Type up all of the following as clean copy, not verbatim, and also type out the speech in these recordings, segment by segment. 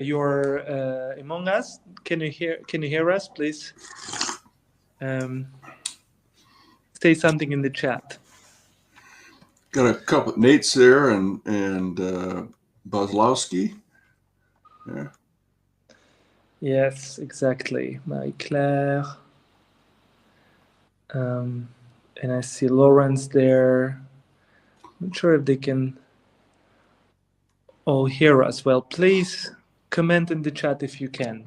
you're among us. Can you hear us, please? Say something in the chat. Got a couple. Nate's there and Boslowski. Yeah. Yes, exactly. Marie-Claire. And I see Lawrence there. I'm not sure if they can all hear us. Well, please comment in the chat if you can.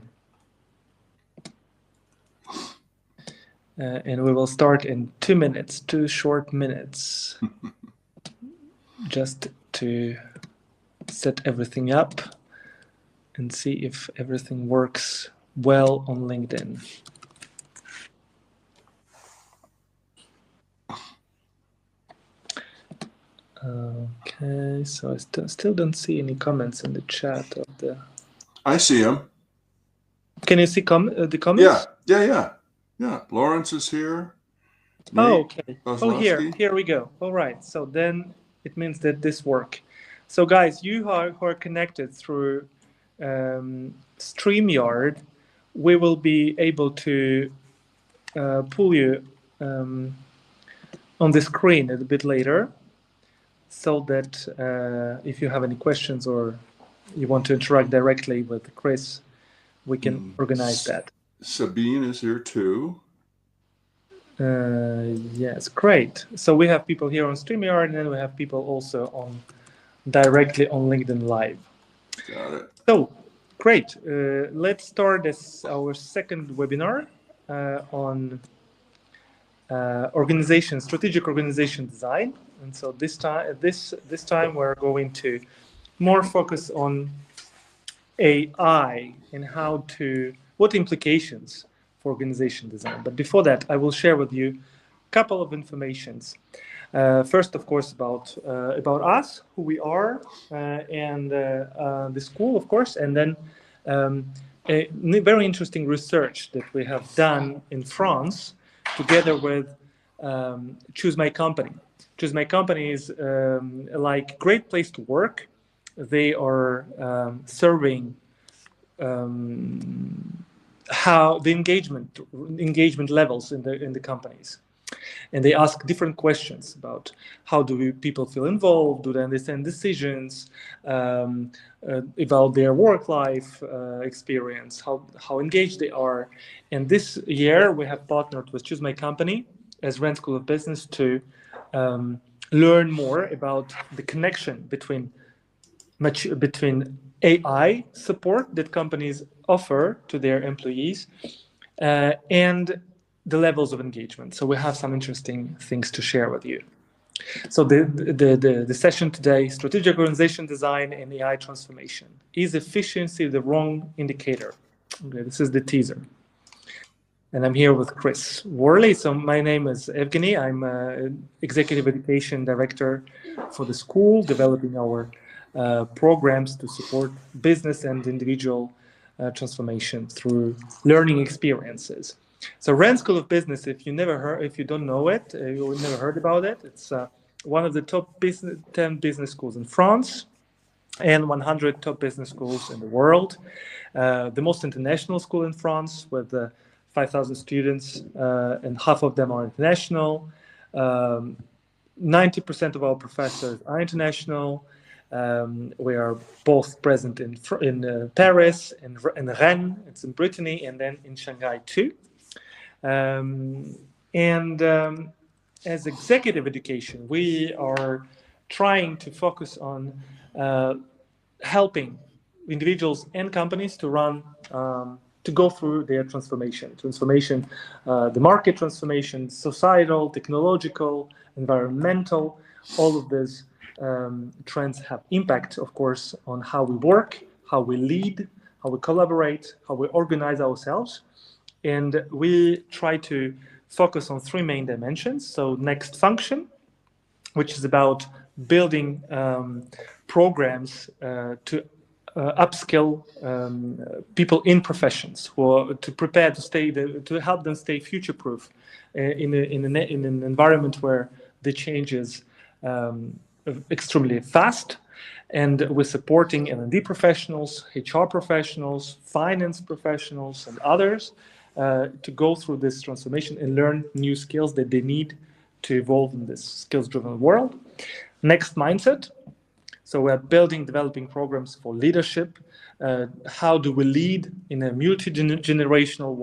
And we will start in 2 minutes, 2 short minutes, just to set everything up and see if everything works well on LinkedIn. Okay, so I still don't see any comments in the chat of the. I see them. Can you see the comments? Yeah. Lawrence is here. Nate, oh, okay. Boslowski. Here we go. All right. So then it means that this works. So guys, you who are connected through StreamYard, we will be able to pull you on the screen a bit later, so that if you have any questions or you want to interact directly with Chris, we can organize that. Sabine is here too. Yes, great. So we have people here on StreamYard, and then we have people also directly on LinkedIn Live. Got it. So great. Let's start our second webinar on strategic organization design. And so this time we're going to more focus on AI and what implications for organization design. But before that, I will share with you a couple of informations. First, of course, about us, who we are, and the school, of course, and then a very interesting research that we have done in France together with ChooseMyCompany. ChooseMyCompany is like great place to work. They are serving how the engagement levels in the companies, and they ask different questions about how people feel involved, do they understand decisions, about their work life experience, how engaged they are. And this year we have partnered with ChooseMyCompany as Rennes School of Business to learn more about the connection between AI support that companies offer to their employees and the levels of engagement. So we have some interesting things to share with you. So the session today, strategic organization design and AI transformation. Is efficiency the wrong indicator? Okay, this is the teaser. And I'm here with Chris Worley. So my name is Evgeny. I'm Executive Education Director for the school, developing our programs to support business and individual transformation through learning experiences. So Rennes School of Business, if you don't know it, you never heard about it. It's one of the top 10 business schools in France and 100 top business schools in the world. The most international school in France with 5,000 students, and half of them are international. 90% of our professors are international. We are both present in Paris, in Rennes, it's in Brittany, and then in Shanghai too. As executive education, we are trying to focus on helping individuals and companies to go through their transformation, the market transformation, societal, technological, environmental. All of these trends have impact, of course, on how we work, how we lead, how we collaborate, how we organize ourselves. And we try to focus on 3 main dimensions. So next function, which is about building programs to upskill people in professions to prepare to help them stay future-proof in an environment where the change is extremely fast. And we're supporting L&D professionals, HR professionals, finance professionals, and others to go through this transformation and learn new skills that they need to evolve in this skills-driven world. Next, mindset. So we're developing programs for leadership. How do we lead in a multi-generational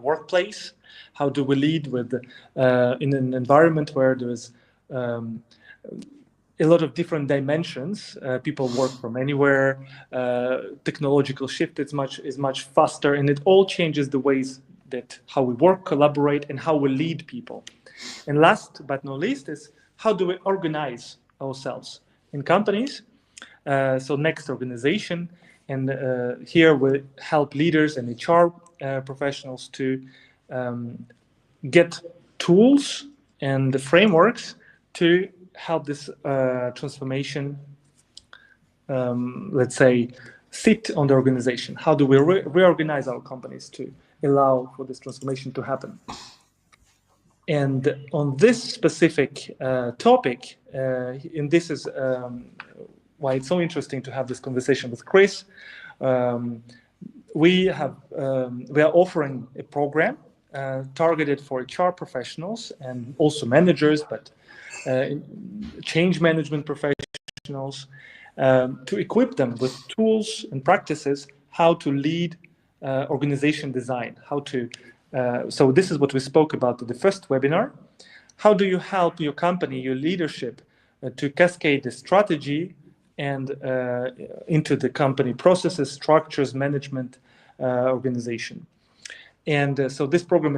workplace? How do we lead in an environment where there is a lot of different dimensions? People work from anywhere. Technological shift is much faster, and it all changes the ways that how we work, collaborate, and how we lead people. And last but not least is how do we organize ourselves in companies? So next, organization, and here we help leaders and HR professionals to get tools and the frameworks to help this transformation, let's say, sit on the organization. How do we reorganize our companies to allow for this transformation to happen? And on this specific topic, and this is why it's so interesting to have this conversation with Chris, we are offering a program targeted for HR professionals and also managers, but change management professionals, to equip them with tools and practices how to lead organization design, so this is what we spoke about in the first webinar. How do you help your company, your leadership, to cascade the strategy and into the company processes, structures, management, organization? And so this program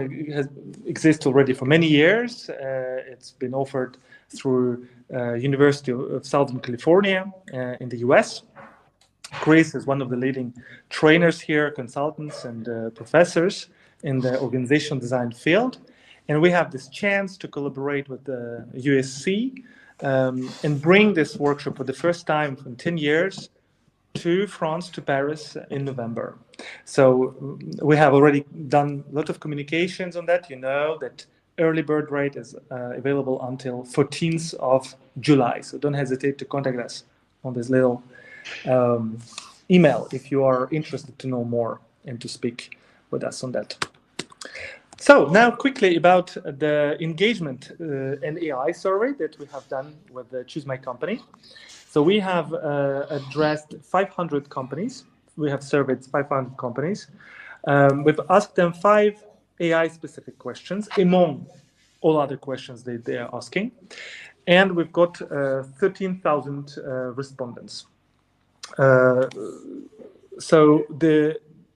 exists already for many years. It's been offered through University of Southern California in the US. Chris is one of the leading trainers here, consultants and professors in the organizational design field. And we have this chance to collaborate with the USC and bring this workshop for the first time in 10 years to France, to Paris in November. So we have already done a lot of communications on that. You know that early bird rate is available until 14th of July. So don't hesitate to contact us on this little email if you are interested to know more and to speak with us on that. So now quickly about the engagement and AI survey that we have done with the ChooseMyCompany. So we have addressed 500 companies. We have surveyed 500 companies. We've asked them 5 AI-specific questions among all other questions that they are asking. And we've got 13,000 respondents. So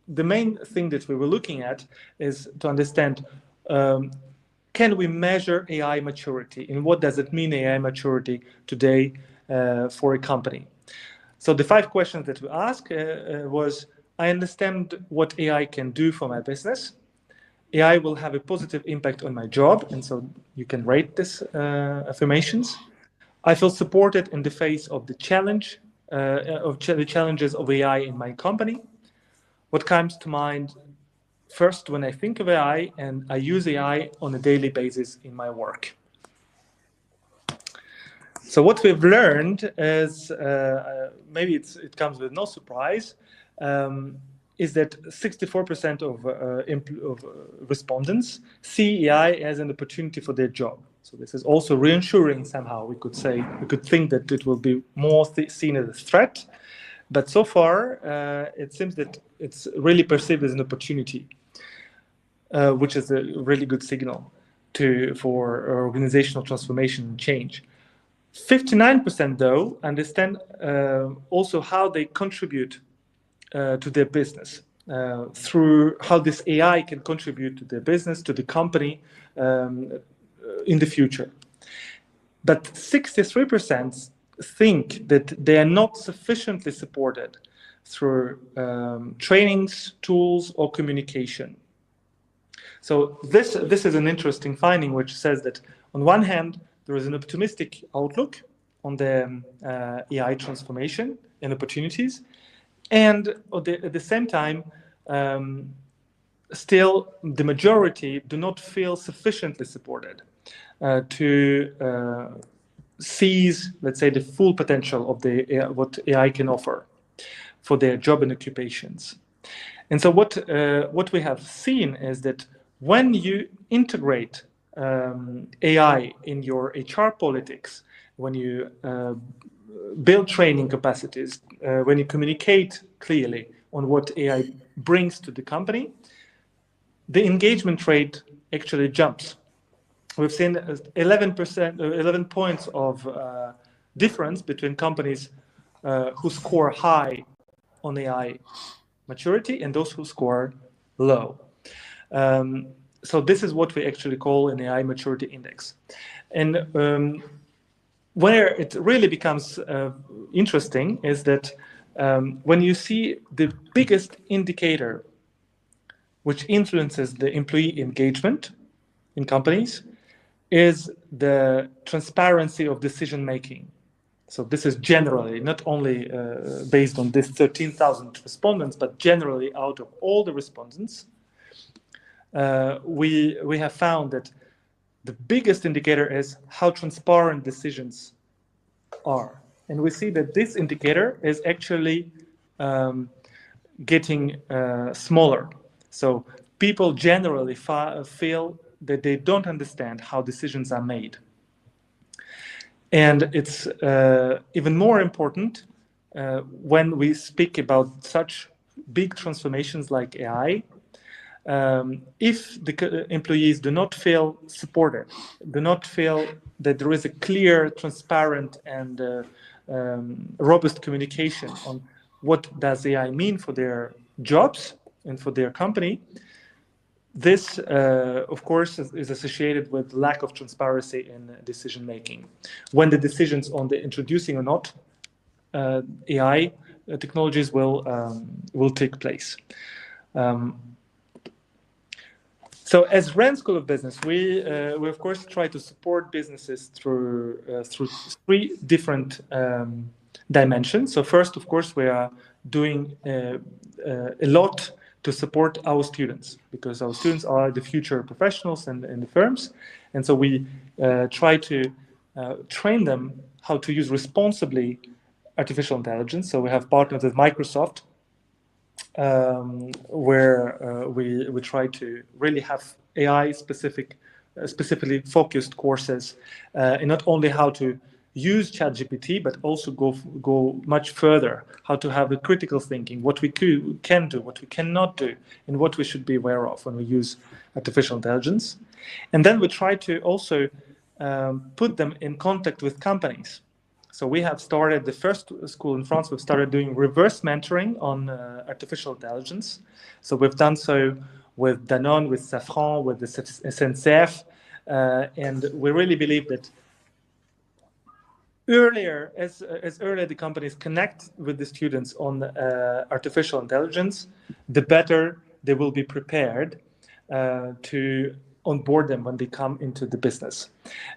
the main thing that we were looking at is to understand, can we measure AI maturity? And what does it mean, AI maturity, today for a company? So the 5 questions that we asked was, I understand what AI can do for my business. AI will have a positive impact on my job. And so you can rate these affirmations. I feel supported in the face of the challenge, the challenges of AI in my company. What comes to mind first when I think of AI, and I use AI on a daily basis in my work. So what we've learned is, maybe it comes with no surprise, is that 64% of respondents see AI as an opportunity for their job. So this is also reassuring somehow. We could think that it will be more seen as a threat. But so far, it seems that it's really perceived as an opportunity, which is a really good signal for organizational transformation and change. 59%, though, understand also how they contribute to their business, through how this AI can contribute to their business, to the company in the future. But 63% think that they are not sufficiently supported through trainings, tools, or communication. So this is an interesting finding, which says that on one hand, there is an optimistic outlook on the AI transformation and opportunities, and at the same time, still the majority do not feel sufficiently supported to sees, let's say, the full potential of what AI can offer for their job and occupations. And so what we have seen is that when you integrate AI in your HR politics, when you build training capacities, when you communicate clearly on what AI brings to the company, the engagement rate actually jumps. We've seen 11 points of difference between companies who score high on AI maturity and those who score low. So this is what we actually call an AI maturity index. And where it really becomes interesting is that when you see the biggest indicator which influences the employee engagement in companies is the transparency of decision making. So this is generally not only based on this 13,000 respondents, but generally out of all the respondents, we have found that the biggest indicator is how transparent decisions are. And we see that this indicator is actually getting smaller. So people generally feel that they don't understand how decisions are made. And it's even more important when we speak about such big transformations like AI. If the employees do not feel supported, do not feel that there is a clear, transparent, and robust communication on what does AI mean for their jobs and for their company, this, of course, is associated with lack of transparency in decision making. When the decisions on the introducing or not AI technologies will take place. So, as Rennes School of Business, we of course try to support businesses through three different dimensions. So, first, of course, we are doing a lot to support our students, because our students are the future professionals in the firms. And so we try to train them how to use responsibly artificial intelligence. So we have partnered with Microsoft, where we try to really have AI specifically focused courses, and not only how to use ChatGPT, but also go much further, how to have a critical thinking, what we can do, what we cannot do, and what we should be aware of when we use artificial intelligence. And then we try to also put them in contact with companies. So we have started, the first school in France, we've started doing reverse mentoring on artificial intelligence. So we've done so with Danone, with Safran, with the SNCF, and we really believe that earlier, as earlier the companies connect with the students on artificial intelligence, the better they will be prepared to onboard them when they come into the business.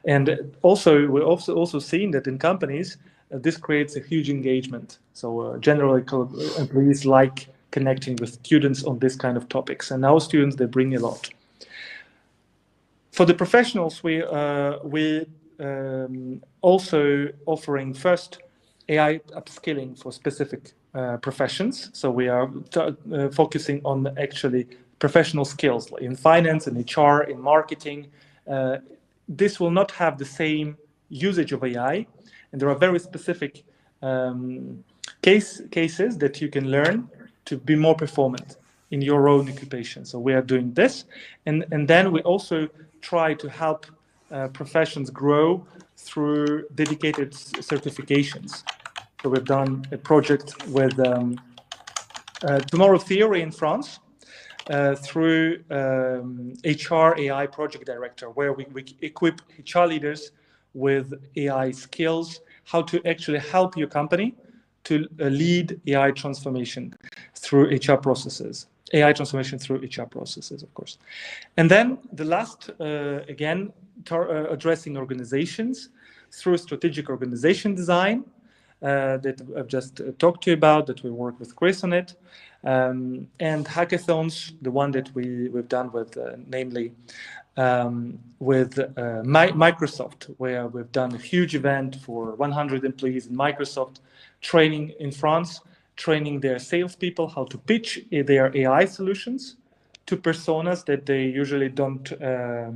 And also, we're also seeing that in companies, this creates a huge engagement. So generally, employees like connecting with students on this kind of topics. And our students, they bring a lot. For the professionals, we also offering first AI upskilling for specific professions. So we are focusing on actually professional skills in finance, in HR, in marketing. This will not have the same usage of AI, and there are very specific cases that you can learn to be more performant in your own occupation. So we are doing this, and then we also try to help professions grow through dedicated certifications. So we've done a project with Tomorrow Theory in France through HR AI project director, where we equip HR leaders with AI skills, how to actually help your company to lead AI transformation through HR processes. AI transformation through HR processes, of course. And then the last, again, addressing organizations through strategic organization design that I've just talked to you about, that we work with Chris on it. And hackathons, the one that we've done with, namely with Microsoft, where we've done a huge event for 100 employees in Microsoft, training in France, training their salespeople how to pitch their AI solutions to personas that they usually are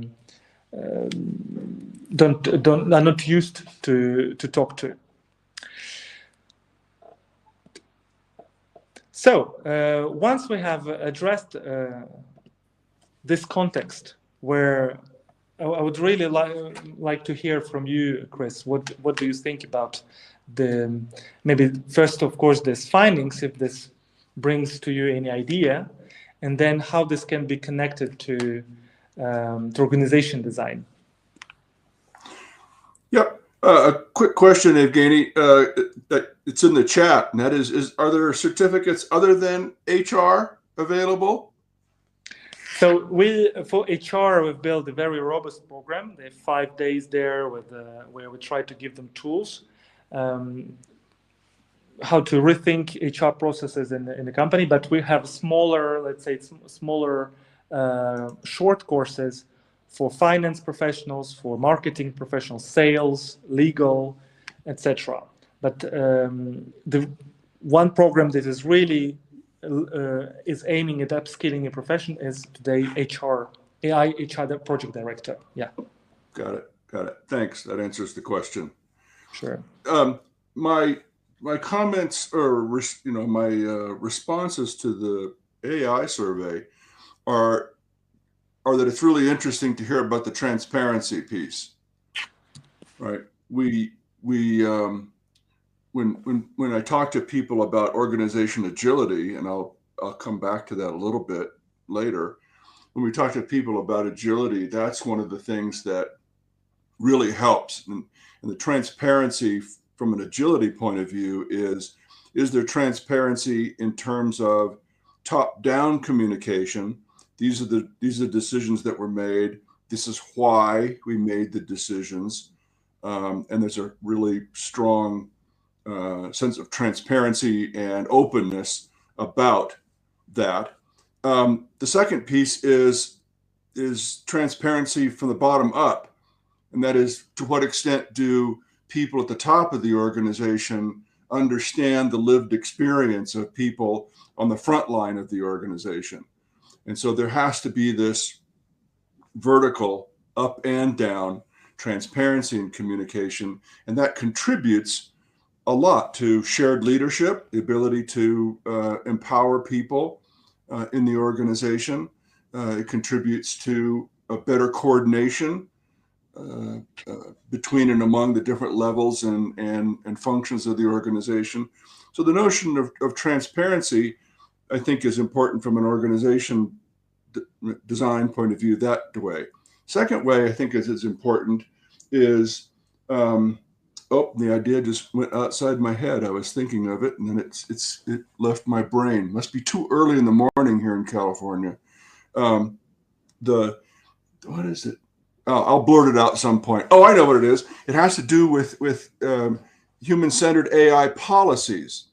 not used to talk to. So once we have addressed this context, where I would really like to hear from you, Chris. What do you think about the, maybe first, of course, this findings, if this brings to you any idea, and then how this can be connected to organization design? Yep. A quick question, Evgeny. It's in the chat, and that is are there certificates other than HR available? So for HR, we've built a very robust program. They have 5 days there where we try to give them tools, how to rethink HR processes in the company. But we have smaller, let's say, smaller short courses for finance professionals, for marketing professionals, sales, legal, etc. But the one program that is really is aiming at upskilling a profession is today HR, AI HR project director. Yeah. Got it. Thanks. That answers the question. Sure. My comments or my responses to the AI survey are that it's really interesting to hear about the transparency piece. Right. When I talk to people about organization agility, and I'll come back to that a little bit later, when we talk to people about agility, that's one of the things that really helps. And the transparency from an agility point of view is there transparency in terms of top-down communication? These are the decisions that were made. This is why we made the decisions, and there's a really strong sense of transparency and openness about that. The second piece is transparency from the bottom up, and that is to what extent do people at the top of the organization understand the lived experience of people on the front line of the organization. And so there has to be this vertical up and down transparency and communication, and that contributes a lot to shared leadership, the ability to empower people in the organization. It contributes to a better coordination between and among the different levels and functions of the organization. So the notion of transparency, I think, is important from an organization design point of view that way. Second way I think is important is the idea just went outside my head. I was thinking of it, and then it left my brain. Must be too early in the morning here in California. What is it? Oh, I'll blurt it out at some point. Oh, I know what it is. It has to do with human-centered AI policies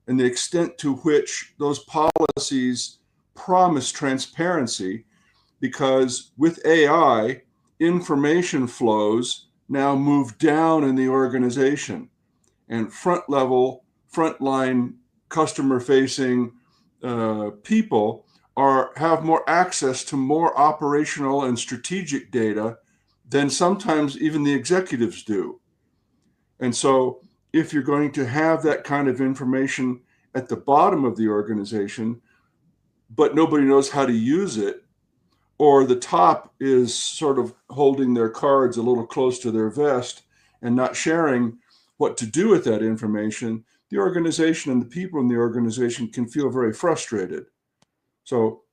and the extent to which those policies promise transparency, because with AI, information flows now move down in the organization, and frontline customer-facing people have more access to more operational and strategic data than sometimes even the executives do. And so if you're going to have that kind of information at the bottom of the organization, but nobody knows how to use it, or the top is sort of holding their cards a little close to their vest and not sharing what to do with that information, the organization and the people in the organization can feel very frustrated. So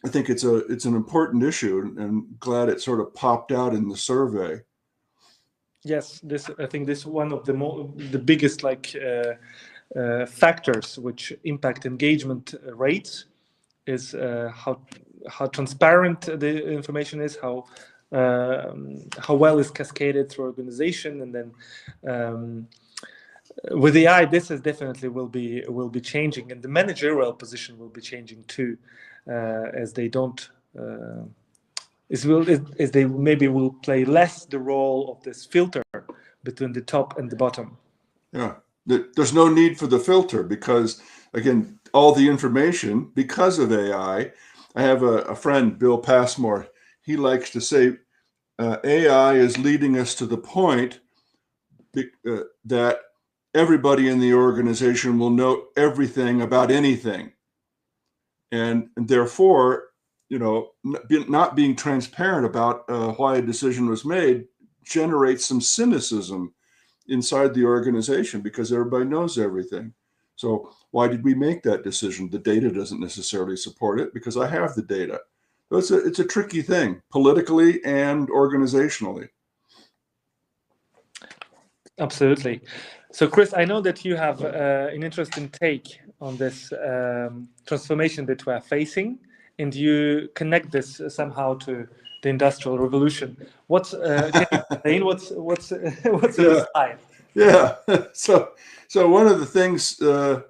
I think it's an important issue, and glad it sort of popped out in the survey. Yes, I think this is one of the biggest factors which impact engagement rates is how transparent the information is, how well it's cascaded through organization, and then with AI, this is definitely will be changing, and the managerial position will be changing too, as they don't. As they maybe will play less the role of this filter between the top and the bottom. Yeah, there's no need for the filter because, again, all the information, because of AI. I have a friend, Bill Passmore. He likes to say AI is leading us to the point that everybody in the organization will know everything about anything. And therefore, not being transparent about why a decision was made generates some cynicism inside the organization because everybody knows everything. So why did we make that decision? The data doesn't necessarily support it because I have the data. So it's a tricky thing politically and organizationally. Absolutely. So, Chris, I know that you have an interesting take on this transformation that we are facing, and you connect this somehow to the Industrial Revolution. Can you explain what's on the slide? Yeah. So one of the things that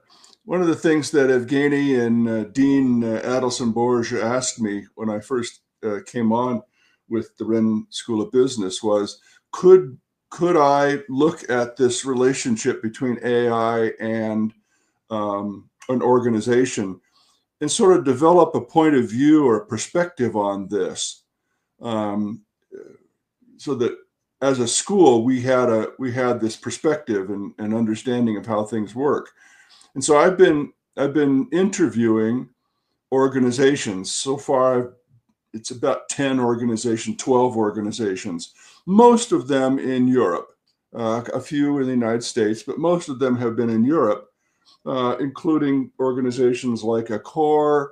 Evgeny and Dean Adelson-Borge asked me when I first came on with the Rennes School of Business was, could I look at this relationship between AI and an organization and sort of develop a point of view or a perspective on this, so that as a school we had this perspective and understanding of how things work. And so I've been interviewing organizations. So far, it's about 10 organizations, 12 organizations, most of them in Europe, a few in the United States, but most of them have been in Europe, including organizations like Accor,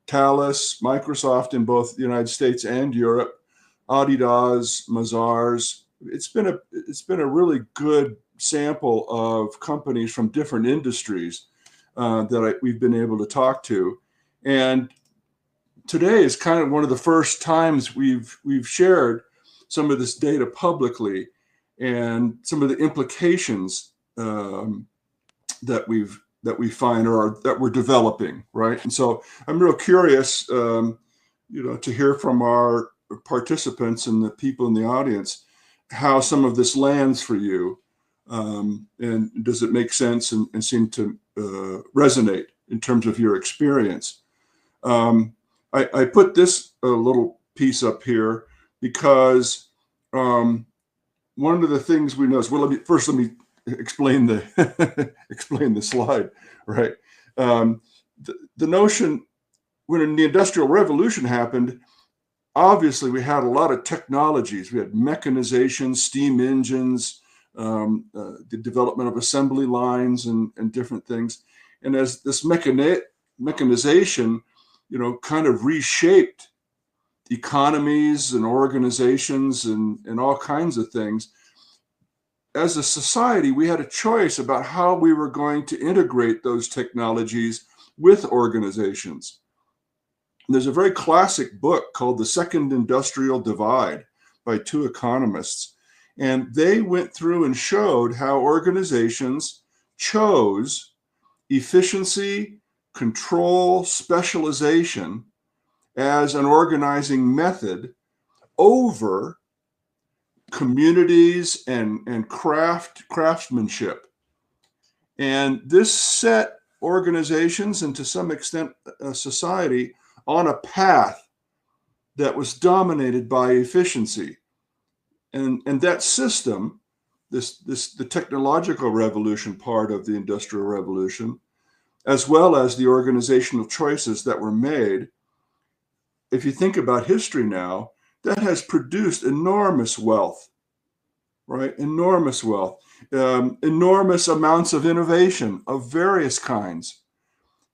Thales, Microsoft in both the United States and Europe, Adidas, Mazars. It's been a really good sample of companies from different industries that we've been able to talk to. And today is kind of one of the first times we've shared some of this data publicly and some of the implications that we find or that we're developing, right? And so I'm real curious, to hear from our participants and the people in the audience how some of this lands for you, and does it make sense and seem to resonate in terms of your experience. I put this little piece up here because one of the things we noticed. Well, let me explain the slide. Right, the notion when the Industrial Revolution happened, obviously we had a lot of technologies. We had mechanization, steam engines, the development of assembly lines, and different things. And as this mechanization, kind of reshaped economies and organizations and all kinds of things. As a society, we had a choice about how we were going to integrate those technologies with organizations. And there's a very classic book called The Second Industrial Divide by two economists. And they went through and showed how organizations chose efficiency, control, specialization as an organizing method over communities and craftsmanship. And this set organizations and to some extent society on a path that was dominated by efficiency. And that system, the technological revolution part of the Industrial Revolution, as well as the organizational choices that were made, if you think about history now, that has produced enormous wealth, right? Enormous wealth, enormous amounts of innovation of various kinds.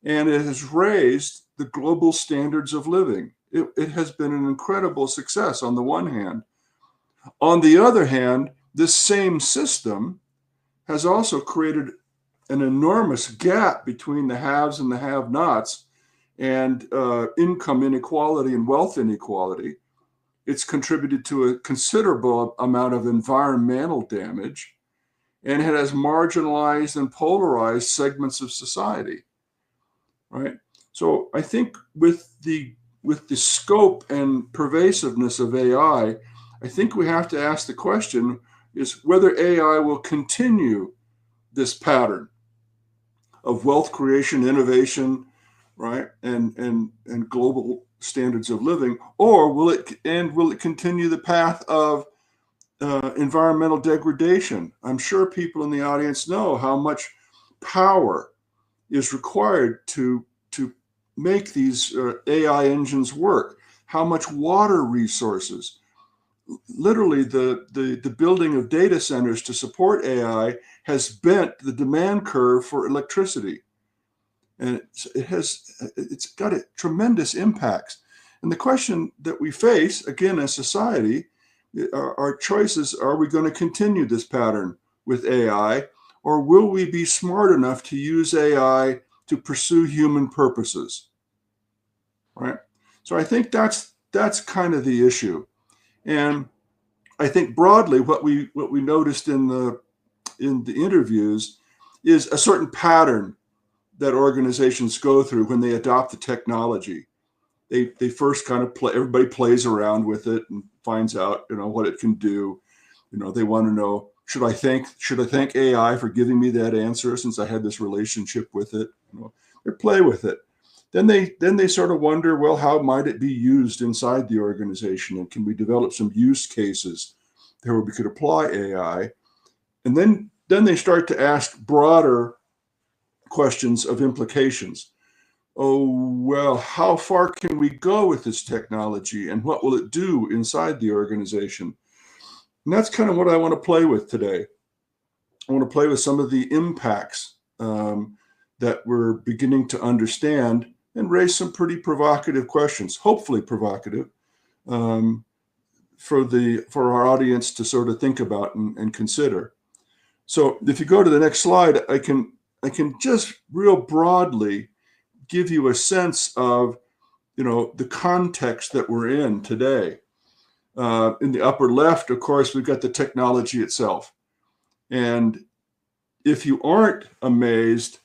And it has raised the global standards of living. It has been an incredible success on the one hand. On the other hand, this same system has also created an enormous gap between the haves and the have-nots, and income inequality and wealth inequality. It's contributed to a considerable amount of environmental damage. and it has marginalized and polarized segments of society, right? So I think with the scope and pervasiveness of AI, I think we have to ask the question is whether AI will continue this pattern of wealth creation, innovation, right, and global standards of living, or will it continue the path of environmental degradation? I'm sure people in the audience know how much power is required to make these AI engines work, how much water resources. Literally, the building of data centers to support AI has bent the demand curve for electricity. And it's got tremendous impacts. And the question that we face, again, as society, our choices, are we going to continue this pattern with AI, or will we be smart enough to use AI to pursue human purposes, right? So I think that's kind of the issue. And I think broadly what we noticed in the interviews is a certain pattern that organizations go through when they adopt the technology. They first kind of everybody plays around with it and finds out, what it can do. They want to know, should I thank AI for giving me that answer since I had this relationship with it? They play with it. Then they sort of wonder, well, how might it be used inside the organization? And can we develop some use cases where we could apply AI? And then they start to ask broader questions of implications. Oh, well, how far can we go with this technology and what will it do inside the organization? And that's kind of what I want to play with today. I want to play with some of the impacts that we're beginning to understand and raise some pretty provocative questions, hopefully provocative, for our audience to sort of think about and consider. So if you go to the next slide, I can just real broadly give you a sense of, the context that we're in today. In the upper left, of course, we've got the technology itself. And if you aren't amazed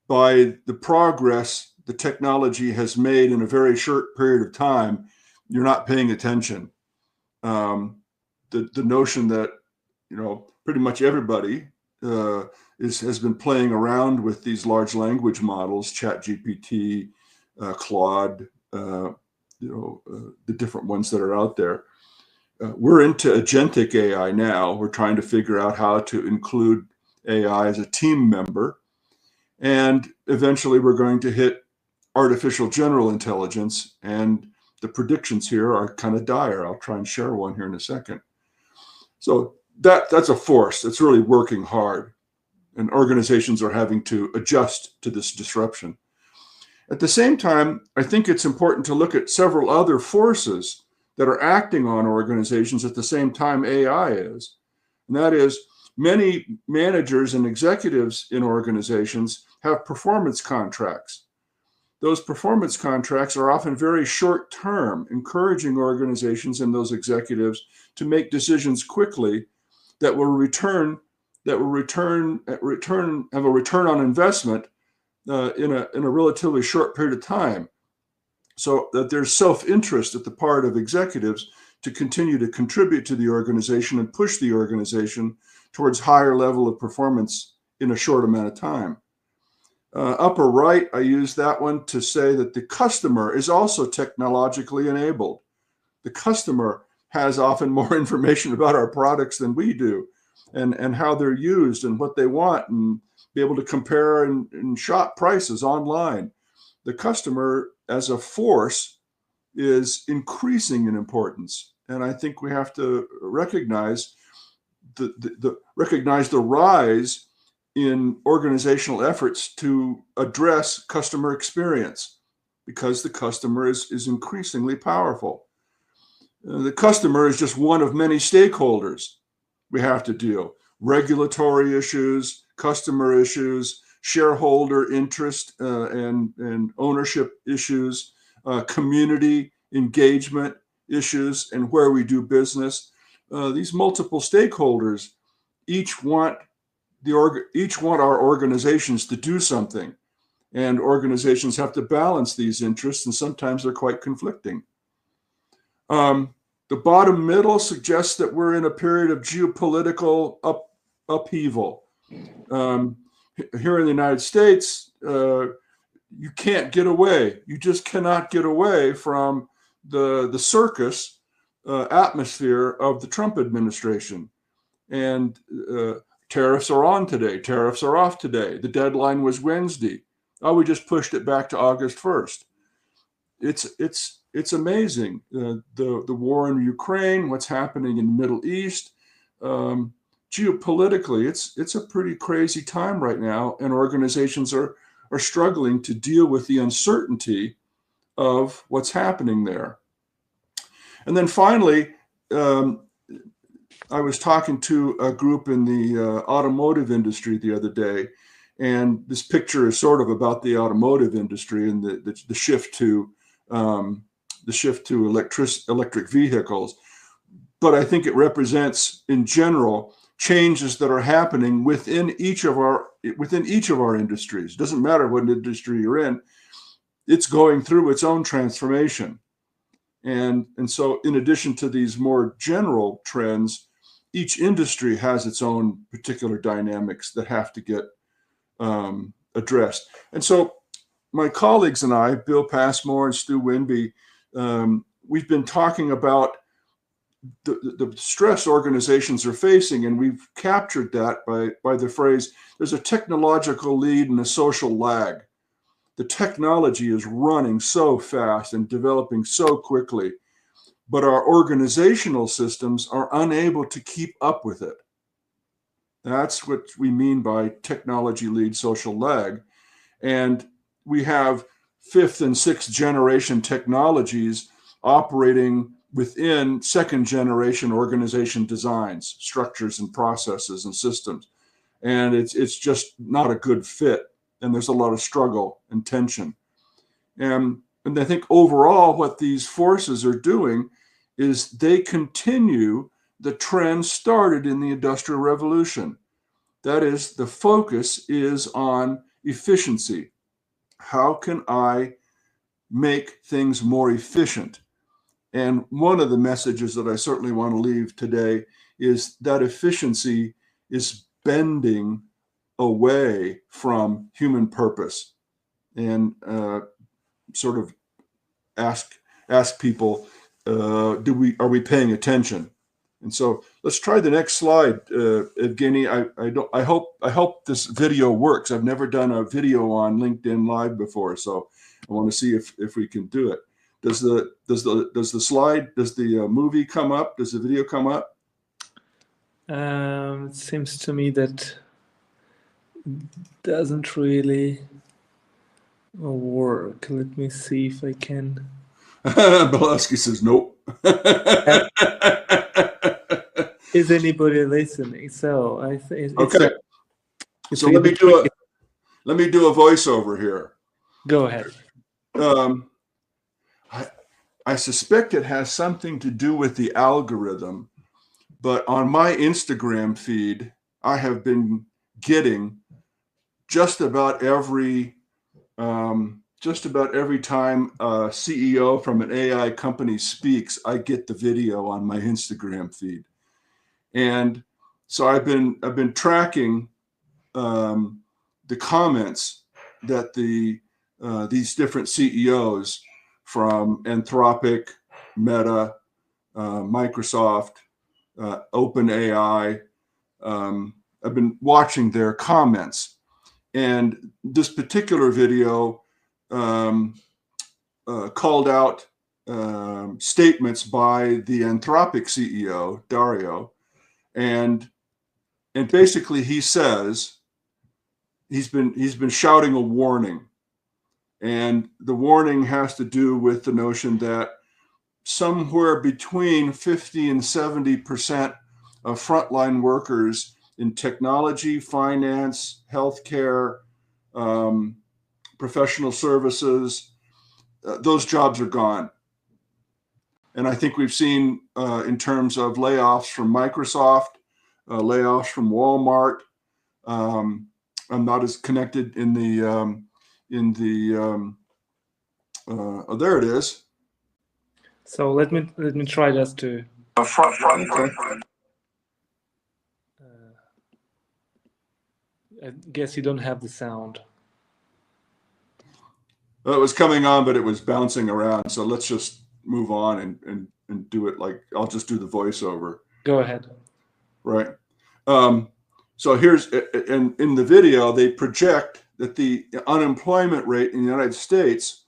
by the progress the technology has made in a very short period of time, you're not paying attention. The notion that, pretty much everybody has been playing around with these large language models, ChatGPT, Claude, the different ones that are out there. We're into agentic AI now. We're trying to figure out how to include AI as a team member. And eventually we're going to hit artificial general intelligence. And the predictions here are kind of dire. I'll try and share one here in a second. So that's a force that's really working hard. And organizations are having to adjust to this disruption. At the same time, I think it's important to look at several other forces that are acting on organizations at the same time AI is. And that is, many managers and executives in organizations have performance contracts. Those performance contracts are often very short term, encouraging organizations and those executives to make decisions quickly that have a return on investment in a relatively short period of time. So that there's self-interest at the part of executives to continue to contribute to the organization and push the organization towards higher level of performance in a short amount of time. Upper right, I use that one to say that the customer is also technologically enabled. The customer has often more information about our products than we do, and how they're used and what they want, and be able to compare and shop prices online. The customer as a force is increasing in importance. And I think we have to recognize the rise in organizational efforts to address customer experience, because the customer is increasingly powerful. The customer is just one of many stakeholders we have to deal. Regulatory issues, customer issues, shareholder interest and ownership issues, community engagement issues, and where we do business. These multiple stakeholders each want each want our organizations to do something, and organizations have to balance these interests, and sometimes they're quite conflicting. The bottom middle suggests that we're in a period of geopolitical upheaval. Here in the United States, you can't get away. You just cannot get away from the circus atmosphere of the Trump administration. And tariffs are on today. Tariffs are off today. The deadline was Wednesday. Oh, we just pushed it back to August 1st. It's amazing. The war in Ukraine, what's happening in the Middle East. Geopolitically, it's a pretty crazy time right now, and organizations are struggling to deal with the uncertainty of what's happening there. And then finally, I was talking to a group in the automotive industry the other day, and this picture is sort of about the automotive industry and the shift to electric vehicles. But I think it represents, in general, changes that are happening within each of our industries. It doesn't matter what industry you're in; it's going through its own transformation. And so, in addition to these more general trends, each industry has its own particular dynamics that have to get addressed. And so, my colleagues and I, Bill Passmore and Stu Winby, we've been talking about the stress organizations are facing, and we've captured that by the phrase, there's a technological lead and a social lag. The technology is running so fast and developing so quickly, but our organizational systems are unable to keep up with it. That's what we mean by technology lead, social lag. And we have 5th and 6th generation technologies operating within 2nd generation organization designs, structures and processes and systems. And it's just not a good fit. And there's a lot of struggle and tension. And I think overall what these forces are doing is they continue the trend started in the Industrial Revolution. That is, the focus is on efficiency. How can I make things more efficient? And one of the messages that I certainly want to leave today is that efficiency is bending away from human purpose, and sort of ask people, are we paying attention? And so let's try the next slide, Evgeny. I hope this video works. I've never done a video on LinkedIn Live before, so I want to see if we can do it. Does the movie come up? Does the video come up? It seems to me that doesn't really work. Let me see if I can. Belaski says nope. Is anybody listening? So I think okay. So let me do a voiceover here. Go ahead. I suspect it has something to do with the algorithm, but on my Instagram feed, I have been getting just about every time a CEO from an AI company speaks, I get the video on my Instagram feed. And so I've been tracking the comments that these different CEOs from Anthropic, Meta, Microsoft, OpenAI, I've been watching their comments. And this particular video called out statements by the Anthropic CEO, Dario, and basically he says he's been shouting a warning. And the warning has to do with the notion that somewhere between 50 and 70% of frontline workers in technology, finance, healthcare, professional services, those jobs are gone. And I think we've seen in terms of layoffs from Microsoft, layoffs from Walmart, I'm not as connected in the oh, there it is. So let me try just to. Okay. I guess you don't have the sound. Well, it was coming on, but it was bouncing around. So let's just move on and do it like I'll just do the voiceover. Go ahead. Right. So here's in the video, they project that the unemployment rate in the United States,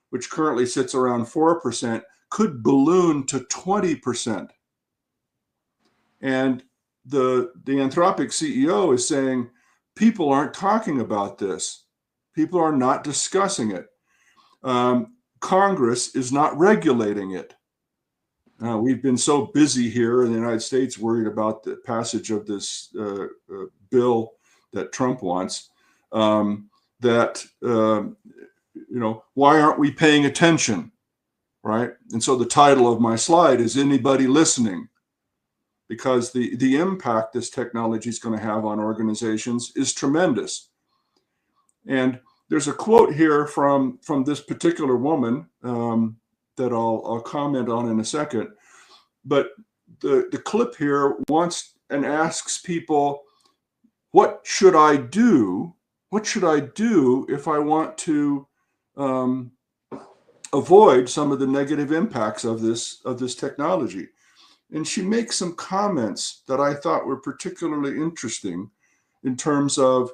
which currently sits around 4%, could balloon to 20%. And the Anthropic CEO is saying people aren't talking about this. People are not discussing it. Congress is not regulating it. We've been so busy here in the United States worried about the passage of this bill that Trump wants, that, why aren't we paying attention, right? And so the title of my slide is Anybody Listening? Because the impact this technology is going to have on organizations is tremendous. And there's a quote here from this particular woman that I'll comment on in a second. But the clip here wants and asks people, what should I do? What should I do if I want to avoid some of the negative impacts of this technology? And she makes some comments that I thought were particularly interesting in terms of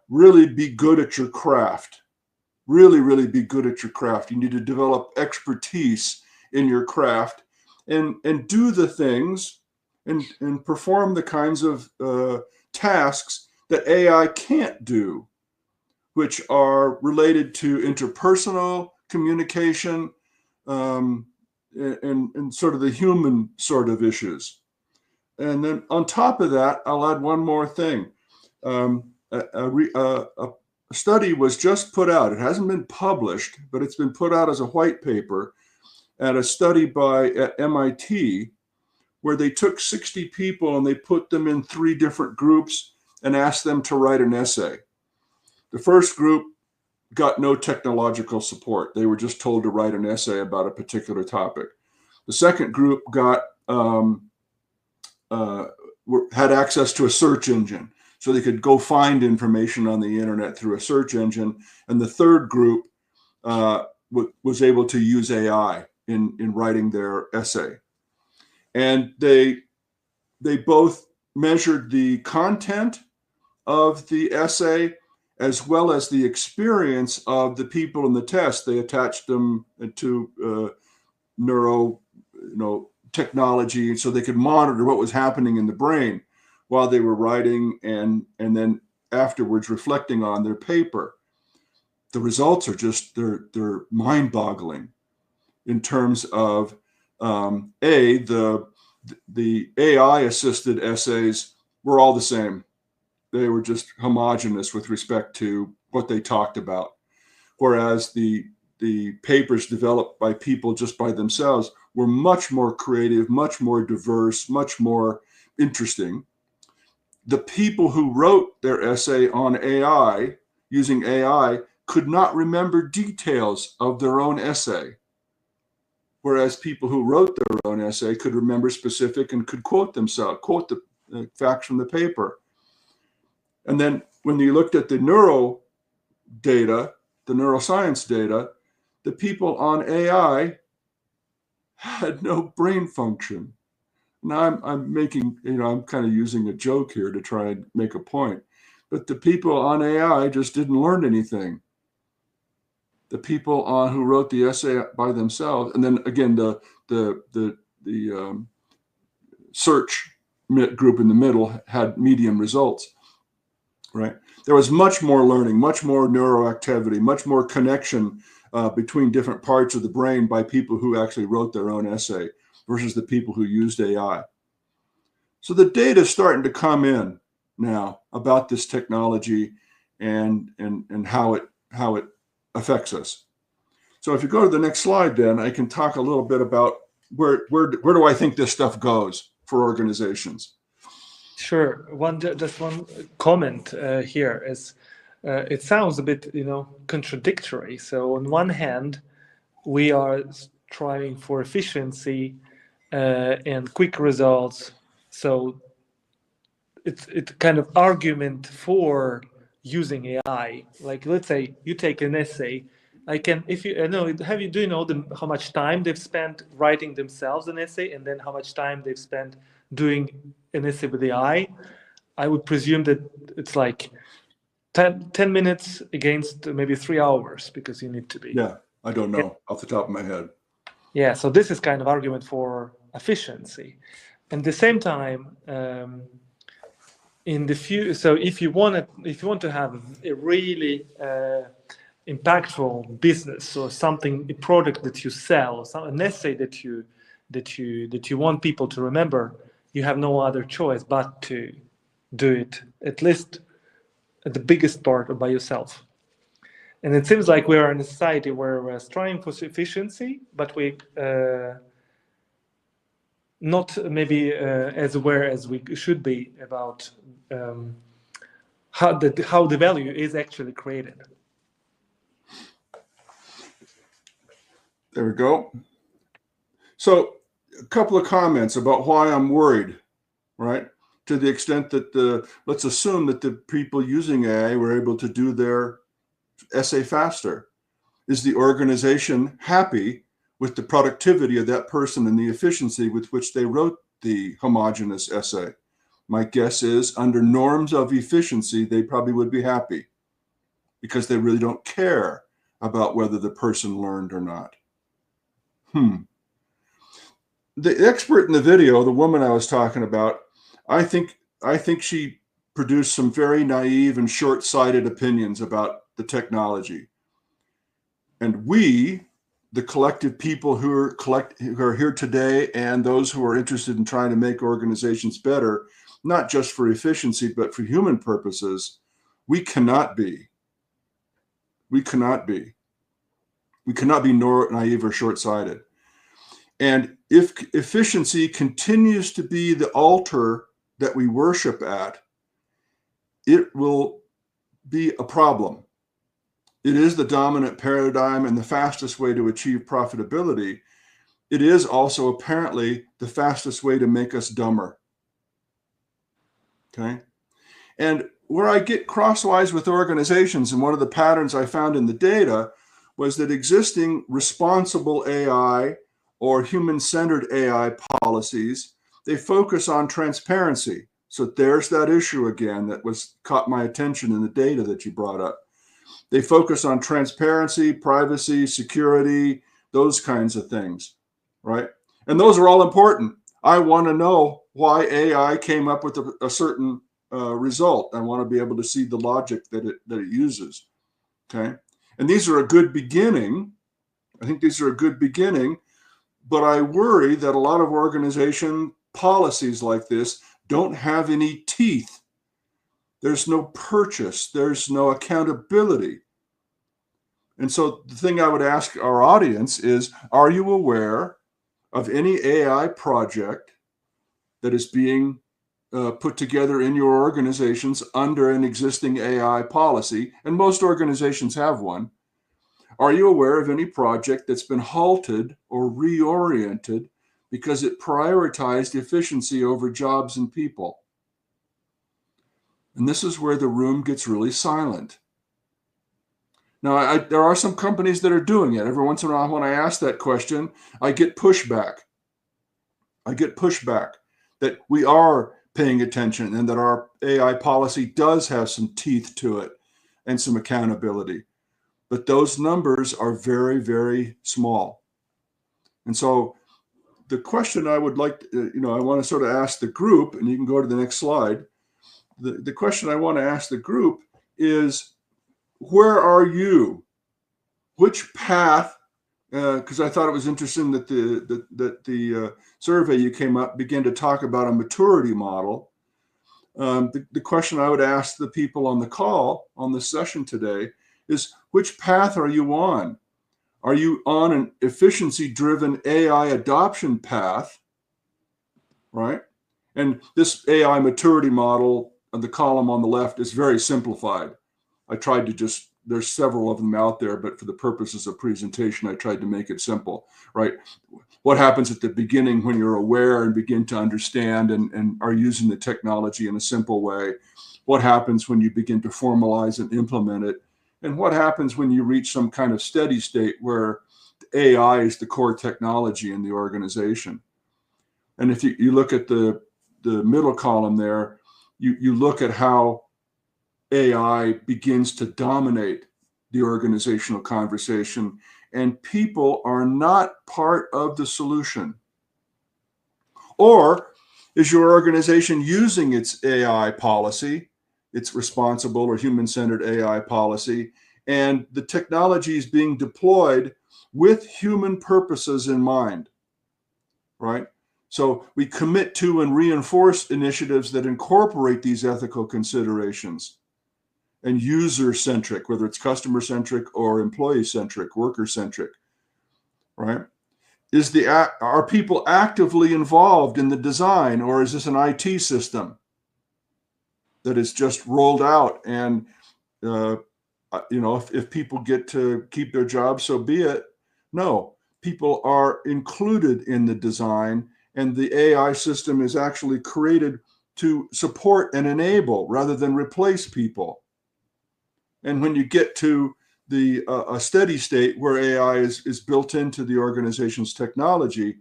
really be good at your craft. Really, really be good at your craft. You need to develop expertise in your craft and do the things and perform the kinds of tasks that AI can't do, which are related to interpersonal communication and sort of the human sort of issues. And then on top of that, I'll add one more thing. A study was just put out. It hasn't been published, but it's been put out as a white paper at a study at MIT, where they took 60 people and they put them in 3 different groups and asked them to write an essay. The first group got no technological support. They were just told to write an essay about a particular topic. The second group had access to a search engine, so they could go find information on the internet through a search engine. And the third group was able to use AI in writing their essay. And they both measured the content of the essay as well as the experience of the people in the test. They attached them to neuro technology so they could monitor what was happening in the brain while they were writing and then afterwards reflecting on their paper. The results are just, they're mind-boggling in terms of the AI-assisted essays were all the same. They were just homogeneous with respect to what they talked about. Whereas the papers developed by people just by themselves were much more creative, much more diverse, much more interesting. The people who wrote their essay on AI, using AI, could not remember details of their own essay. Whereas people who wrote their own essay could remember specific and could quote the facts from the paper. And then when you looked at the neuro data, the neuroscience data, the people on AI had no brain function. Now I'm making, I'm kind of using a joke here to try and make a point, but the people on AI just didn't learn anything. The people who wrote the essay by themselves, and then again the search group in the middle had medium results. Right, there was much more learning, much more neuroactivity, much more connection between different parts of the brain by people who actually wrote their own essay versus the people who used AI. So the data is starting to come in now about this technology and how it affects us. So if you go to the next slide, then I can talk a little bit about where do I think this stuff goes for organizations. Sure. Just one comment here is, it sounds a bit, contradictory. So on one hand, we are striving for efficiency and quick results. So it's kind of argument for using AI. Like, let's say you take an essay. I can, if you know, do you know how much time they've spent writing themselves an essay, and then how much time they've spent doing an essay with AI? I would presume that it's like 10 minutes against maybe 3 hours, because you need to be. Yeah, I don't know off the top of my head. Yeah, so this is kind of argument for efficiency. At the same time, in the future, so if you want to have a really impactful business, or something, a product that you sell, an essay that you want people to remember, you have no other choice but to do it, at least at the biggest part, by yourself. And it seems like we are in a society where we're striving for efficiency, but we not maybe as aware as we should be about how the value is actually created. There we go. So a couple of comments about why I'm worried, right? To the extent that let's assume that the people using AI were able to do their essay faster. Is the organization happy with the productivity of that person and the efficiency with which they wrote the homogeneous essay? My guess is, under norms of efficiency, they probably would be happy, because they really don't care about whether the person learned or not. The expert in the video, the woman I was talking about, I think she produced some very naive and short-sighted opinions about the technology. And we, the collective people who are here today, and those who are interested in trying to make organizations better, not just for efficiency, but for human purposes, we cannot be naive or short-sighted. And if efficiency continues to be the altar that we worship at, it will be a problem. It is the dominant paradigm and the fastest way to achieve profitability. It is also apparently the fastest way to make us dumber. Okay? And where I get crosswise with organizations, and one of the patterns I found in the data was that existing responsible AI or human-centered AI policies, they focus on transparency. So there's that issue again that caught my attention in the data that you brought up. They focus on transparency, privacy, security, those kinds of things, right? And those are all important. I want to know why AI came up with a certain result. I want to be able to see the logic that it uses, okay? And these are a good beginning. I think these are a good beginning, but I worry that a lot of organization policies like this don't have any teeth. There's no purchase. There's no accountability. And so the thing I would ask our audience is, are you aware of any AI project that is being put together in your organizations under an existing AI policy? And most organizations have one. Are you aware of any project that's been halted or reoriented because it prioritized efficiency over jobs and people? And this is where the room gets really silent. Now, there are some companies that are doing it. Every once in a while, when I ask that question, I get pushback. That we are paying attention and that our AI policy does have some teeth to it and some accountability. But those numbers are very, very small. And so the question I would like, I want to sort of ask the group, and you can go to the next slide. The question I want to ask the group is, where are you? Which path? Because I thought it was interesting that the survey you came up began to talk about a maturity model. The question I would ask the people on the call on this session today is, which path are you on? Are you on an efficiency-driven AI adoption path, right? And this AI maturity model on the column on the left is very simplified. I tried to just, there's several of them out there, but for the purposes of presentation, I tried to make it simple, right? What happens at the beginning when you're aware and begin to understand and are using the technology in a simple way? What happens when you begin to formalize and implement it? And what happens when you reach some kind of steady state where AI is the core technology in the organization? And if you look at the middle column there, you look at how AI begins to dominate the organizational conversation, and people are not part of the solution. Or is your organization using its AI policy, its responsible or human-centered AI policy, and the technology is being deployed with human purposes in mind, right? So we commit to and reinforce initiatives that incorporate these ethical considerations and user-centric, whether it's customer-centric or employee-centric, worker-centric, right? Are people actively involved in the design, or is this an IT system that is just rolled out and, if people get to keep their jobs, so be it? No, people are included in the design, and the AI system is actually created to support and enable rather than replace people. And when you get to a steady state where AI is built into the organization's technology,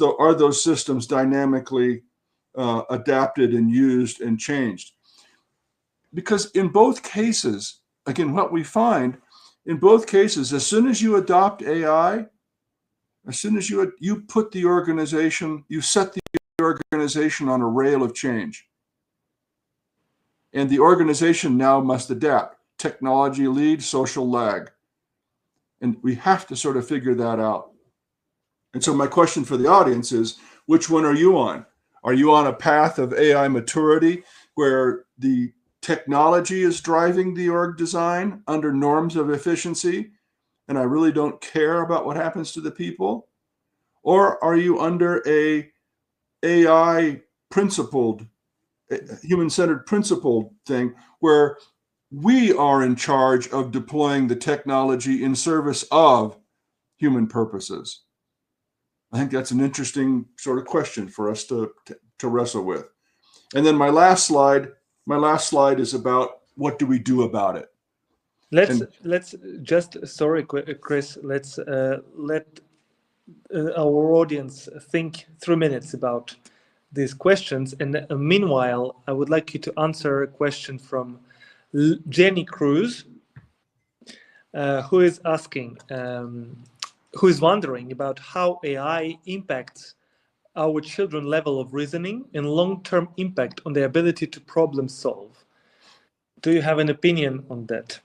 are those systems dynamically adapted and used and changed? Because in both cases, again, what we find in both cases, as soon as you adopt AI, as soon as you put the organization, you set the organization on a rail of change. And the organization now must adapt. Technology lead, social lag. And we have to sort of figure that out. And so my question for the audience is, which one are you on? Are you on a path of AI maturity where the technology is driving the org design under norms of efficiency, and I really don't care about what happens to the people? Or are you under a AI principled, human-centered principled thing where we are in charge of deploying the technology in service of human purposes? I think that's an interesting sort of question for us to wrestle with. And then my last slide is about what do we do about it? Let's just, sorry, Chris, let's let our audience think 3 minutes about these questions. And meanwhile, I would like you to answer a question from Jenny Cruz, who is asking, who is wondering about how AI impacts our children's level of reasoning and long-term impact on their ability to problem solve. Do you have an opinion on that?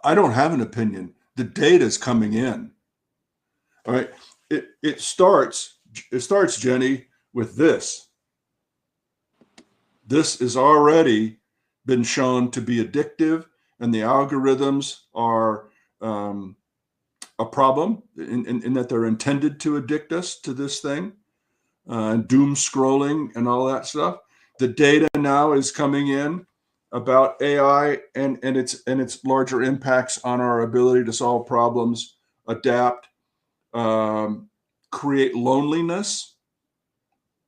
I don't have an opinion. The data is coming in. All right. It starts, Jenny, with this. This has already been shown to be addictive, and the algorithms are a problem in that they're intended to addict us to this thing, doom scrolling and all that stuff. The data now is coming in about AI and its larger impacts on our ability to solve problems, adapt, create loneliness.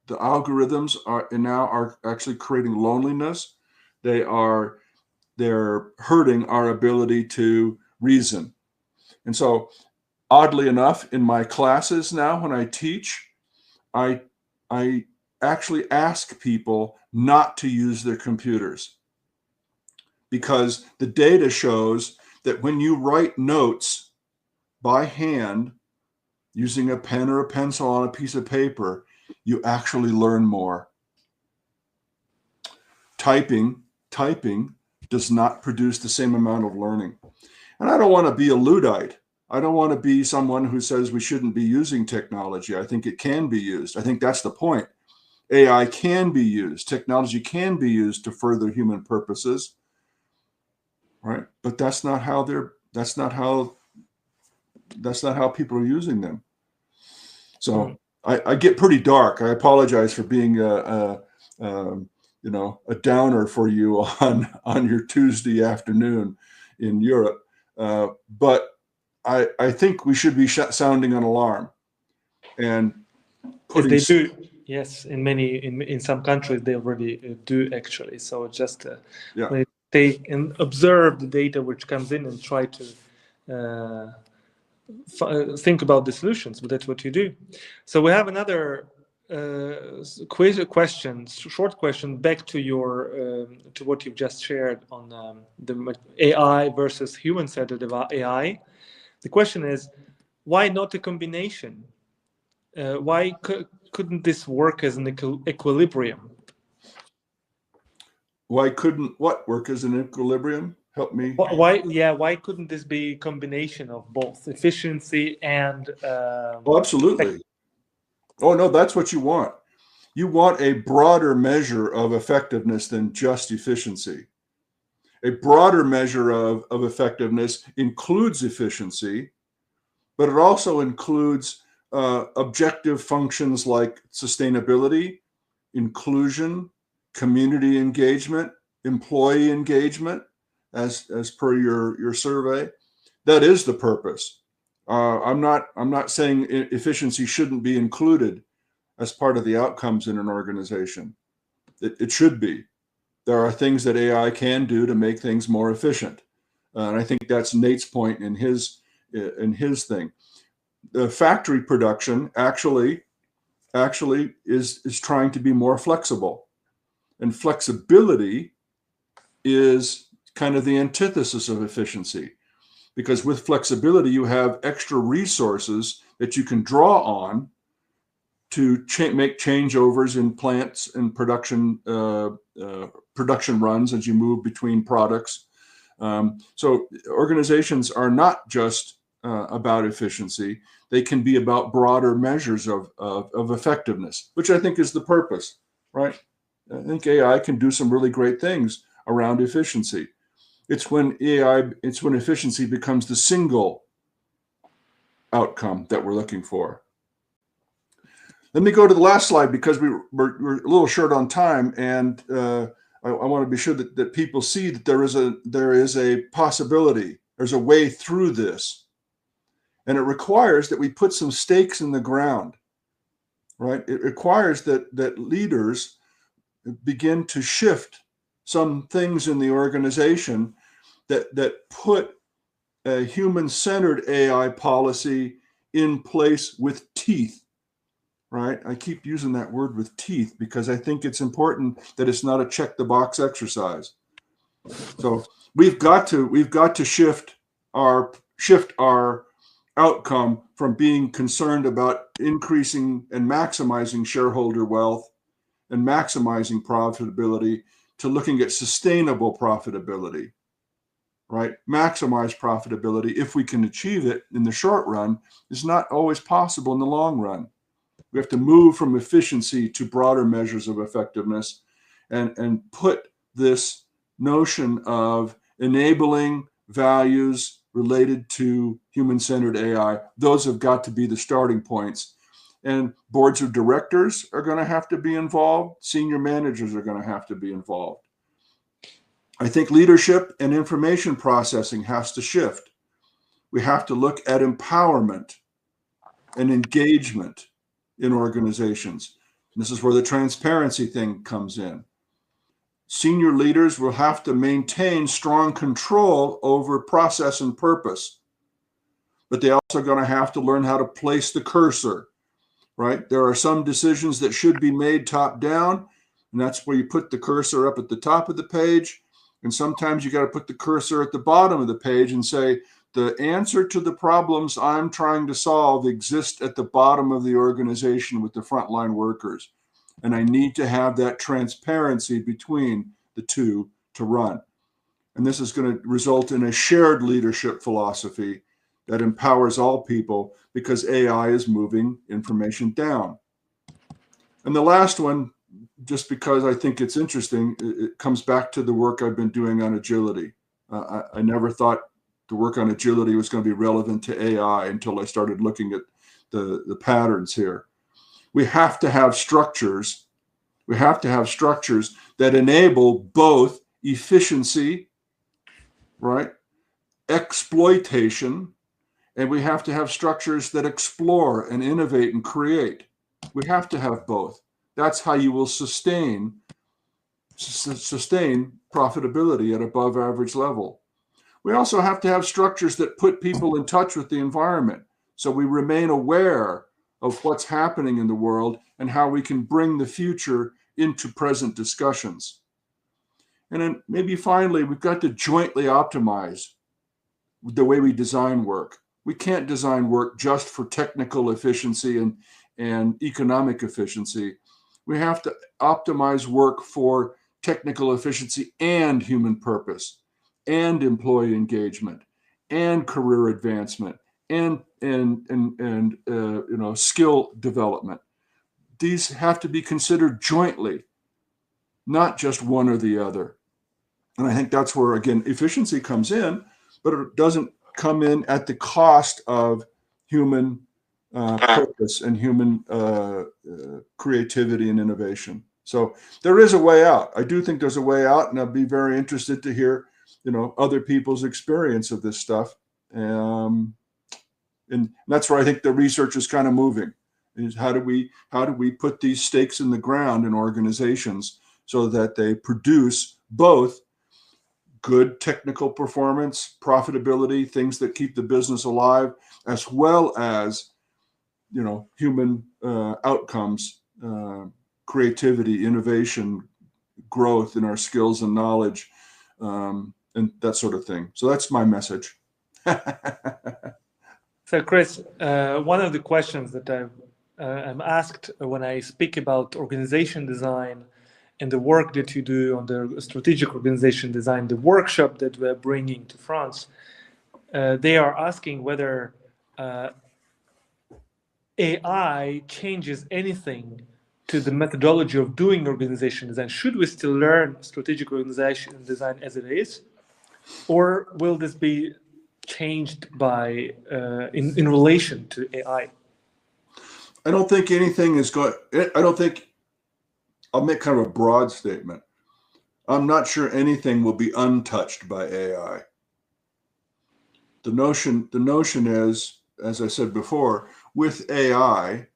The algorithms are actually creating loneliness. They're hurting our ability to reason. And so, oddly enough, in my classes now, when I teach, I actually ask people not to use their computers, because the data shows that when you write notes by hand using a pen or a pencil on a piece of paper, you actually learn more. Typing does not produce the same amount of learning. And I don't want to be a Luddite. I don't want to be someone who says we shouldn't be using technology. I think it can be used. I think that's the point. AI can be used. Technology can be used to further human purposes, right? But that's not how people are using them. So I get pretty dark. I apologize for being you know, a downer for you on your Tuesday afternoon in Europe. But I think we should be sounding an alarm and As putting. they do, yes, in some countries they already do actually. So just Yeah. take and observe the data which comes in and try to think about the solutions. But that's what you do. So we have another question, short question, back to your to what you've just shared on the AI versus human-centered AI. The question is, why not a combination? Why couldn't this work as an equilibrium? Why couldn't what work as an equilibrium? Help me. Why couldn't this be a combination of both efficiency and Oh, absolutely. Oh, no, that's what you want. You want a broader measure of effectiveness than just efficiency. A broader measure of effectiveness includes efficiency, but it also includes objective functions like sustainability, inclusion, community engagement, employee engagement, as per your survey. That is the purpose. I'm not saying efficiency shouldn't be included as part of the outcomes in an organization. It should be. There are things that AI can do to make things more efficient, and I think that's Nate's point in his thing. The factory production actually is trying to be more flexible, and flexibility is kind of the antithesis of efficiency, because with flexibility you have extra resources that you can draw on to make changeovers in plants and production runs as you move between products. So organizations are not just about efficiency; they can be about broader measures of effectiveness, which I think is the purpose, right? I think AI can do some really great things around efficiency. It's when efficiency becomes the single outcome that we're looking for. Let me go to the last slide because we're a little short on time, and I want to be sure that people see that there is a possibility. There's a way through this, and it requires that we put some stakes in the ground, right? It requires that leaders begin to shift some things in the organization that put a human-centered AI policy in place with teeth. Right? I keep using that word with teeth because I think it's important that it's not a check the box exercise. So we've got to shift our outcome from being concerned about increasing and maximizing shareholder wealth and maximizing profitability to looking at sustainable profitability. Right? Maximize profitability, if we can achieve it in the short run, is not always possible in the long run. We have to move from efficiency to broader measures of effectiveness and put this notion of enabling values related to human-centered AI. Those have got to be the starting points. And boards of directors are going to have to be involved. Senior managers are going to have to be involved. I think leadership and information processing has to shift. We have to look at empowerment and engagement in organizations. And this is where the transparency thing comes in. Senior leaders will have to maintain strong control over process and purpose, but they also are going to have to learn how to place the cursor, right? There are some decisions that should be made top down, and that's where you put the cursor up at the top of the page. And sometimes you got to put the cursor at the bottom of the page and say, the answer to the problems I'm trying to solve exist at the bottom of the organization with the frontline workers. And I need to have that transparency between the two to run. And this is going to result in a shared leadership philosophy that empowers all people because AI is moving information down. And the last one, just because I think it's interesting, it comes back to the work I've been doing on agility. I never thought the work on agility was going to be relevant to AI until I started looking at the patterns here. We have to have structures We have to have structures that enable both efficiency, right, exploitation, and we have to have structures that explore and innovate and create. We have to have both. That's how you will sustain profitability at above average level. We also have to have structures that put people in touch with the environment, so we remain aware of what's happening in the world and how we can bring the future into present discussions. And then maybe finally, we've got to jointly optimize the way we design work. We can't design work just for technical efficiency and economic efficiency. We have to optimize work for technical efficiency and human purpose, and employee engagement, and career advancement, and skill development. These have to be considered jointly, not just one or the other. And I think that's where, again, efficiency comes in, but it doesn't come in at the cost of human purpose and human creativity and innovation. So there is a way out. I do think there's a way out, and I'd be very interested to hear, other people's experience of this stuff. And that's where I think the research is kind of moving. Is how do we put these stakes in the ground in organizations so that they produce both good technical performance, profitability, things that keep the business alive, as well as human outcomes, creativity, innovation, growth in our skills and knowledge, and that sort of thing. So that's my message. So, Chris, one of the questions that I'm asked when I speak about organization design and the work that you do on the strategic organization design, the workshop that we're bringing to France, they are asking whether AI changes anything to the methodology of doing organization design. Should we still learn strategic organization design as it is, or will this be changed by in relation to AI? I don't think anything is going. I don't think. I'll make kind of a broad statement. I'm not sure anything will be untouched by AI. The notion is, as I said before, with AI,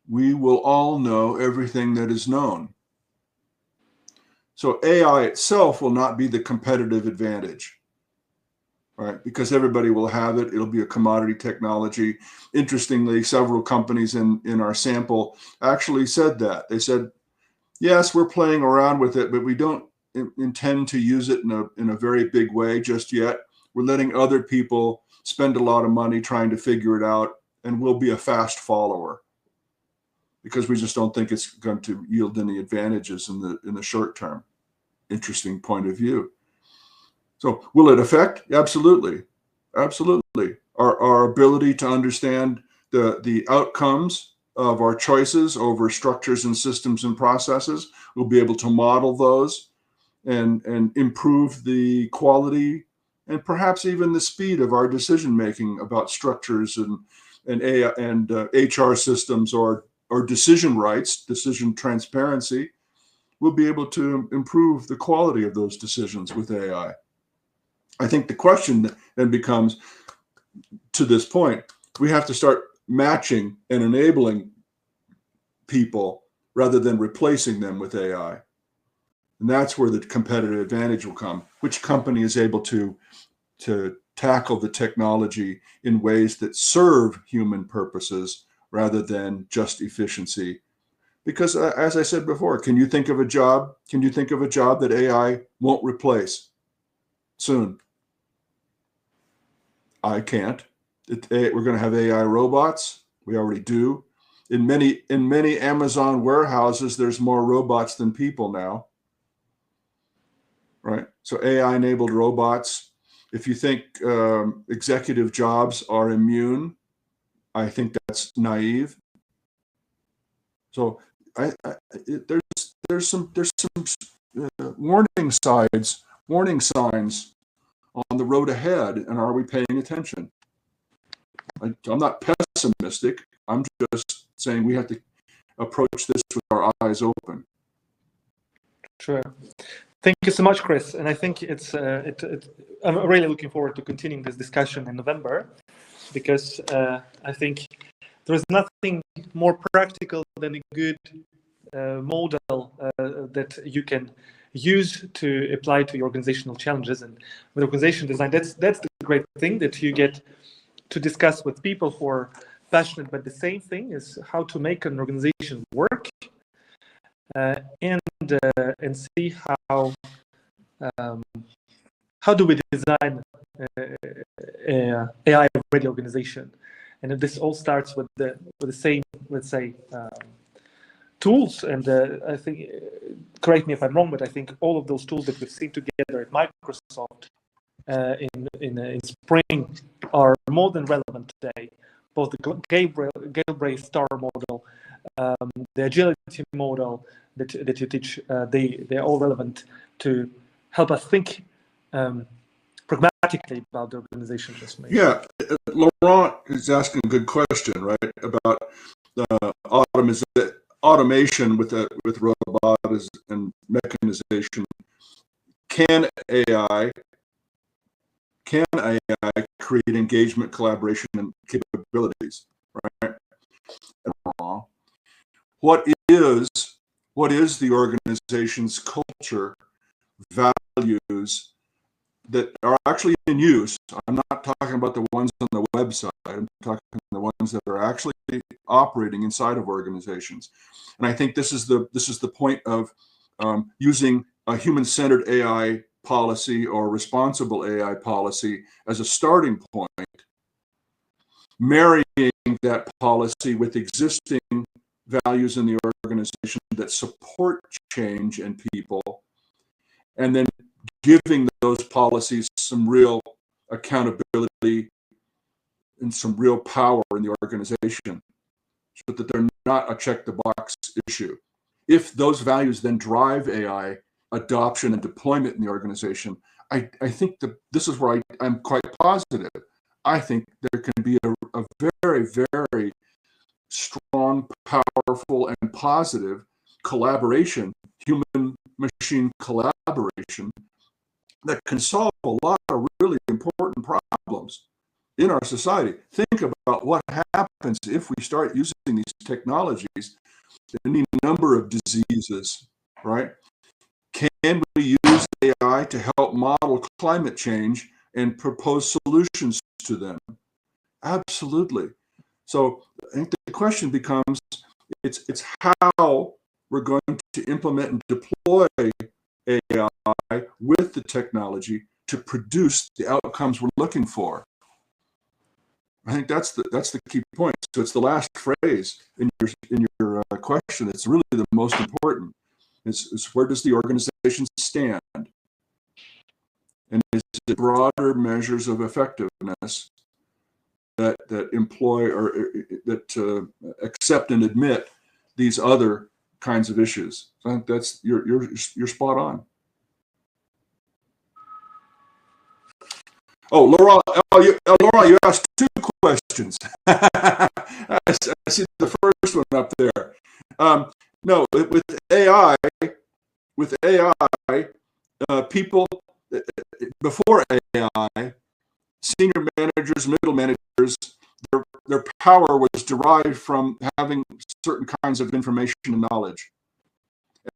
we will all know everything that is known. So AI itself will not be the competitive advantage, right? Because everybody will have it. It'll be a commodity technology. Interestingly, several companies in our sample actually said that. They said, yes, we're playing around with it, but we don't intend to use it in a very big way just yet. We're letting other people spend a lot of money trying to figure it out, and we'll be a fast follower because we just don't think it's going to yield any advantages in the short term. Interesting point of view. So will it affect? Absolutely. Absolutely. Our ability to understand the outcomes of our choices over structures and systems and processes, we'll be able to model those and improve the quality and perhaps even the speed of our decision making about structures and HR systems or decision rights, decision transparency. We'll be able to improve the quality of those decisions with AI. I think the question then becomes, to this point, we have to start matching and enabling people rather than replacing them with AI. And that's where the competitive advantage will come. Which company is able to tackle the technology in ways that serve human purposes rather than just efficiency? Because as I said before, can you think of a job that AI won't replace soon? I can't. We're going to have AI robots. We already do. In many Amazon warehouses, there's more robots than people now, right? So AI-enabled robots. If you think executive jobs are immune, I think that's naive. So there's some warning signs on the road ahead, and are we paying attention? I'm not pessimistic. I'm just saying we have to approach this with our eyes open. Sure. Thank you so much, Chris. And I think I'm really looking forward to continuing this discussion in November, because I think there is nothing more practical than a good model that you can use to apply to your organizational challenges. And with organization design, that's the great thing, that you get to discuss with people who are passionate, but the same thing is how to make an organization work, and see how do we design a AI-ready organization. And this all starts with the same, let's say, tools. And I think, correct me if I'm wrong, but I think all of those tools that we've seen together at Microsoft in spring are more than relevant today. Both the Galbraith STAR model, the agility model that you teach, they're all relevant to help us think pragmatically about the organization transformation. Yeah, Laurent is asking a good question, right, about automation with robotics and mechanization. Can AI create engagement, collaboration, and capabilities, right? What is the organization's culture, values that are actually in use? I'm not talking about the ones on the website. I'm talking the ones that are actually operating inside of organizations. And I think this is the point of using a human-centered AI policy or responsible AI policy as a starting point, marrying that policy with existing values in the organization that support change in people, and then giving those policies some real accountability and some real power in the organization, so that they're not a check the box issue. If those values then drive AI adoption and deployment in the organization, I think this is where I'm quite positive. I think there can be a very, very strong, powerful, and positive collaboration, human-machine collaboration, that can solve a lot of really important problems in our society. Think about what happens if we start using these technologies in any number of diseases, right? Can we use AI to help model climate change and propose solutions to them? Absolutely. So I think the question becomes, it's how we're going to implement and deploy AI with the technology to produce the outcomes we're looking for. I think that's the key point. So it's the last phrase in your question. It's really the most important. Is where does the organization stand? And is it broader measures of effectiveness that employ or that accept and admit these other kinds of issues? So I think that's you're spot on. Oh, Laurent, you asked two questions. I see the first one up there. No, with AI, people before AI, senior managers, middle managers, their power was derived from having certain kinds of information and knowledge.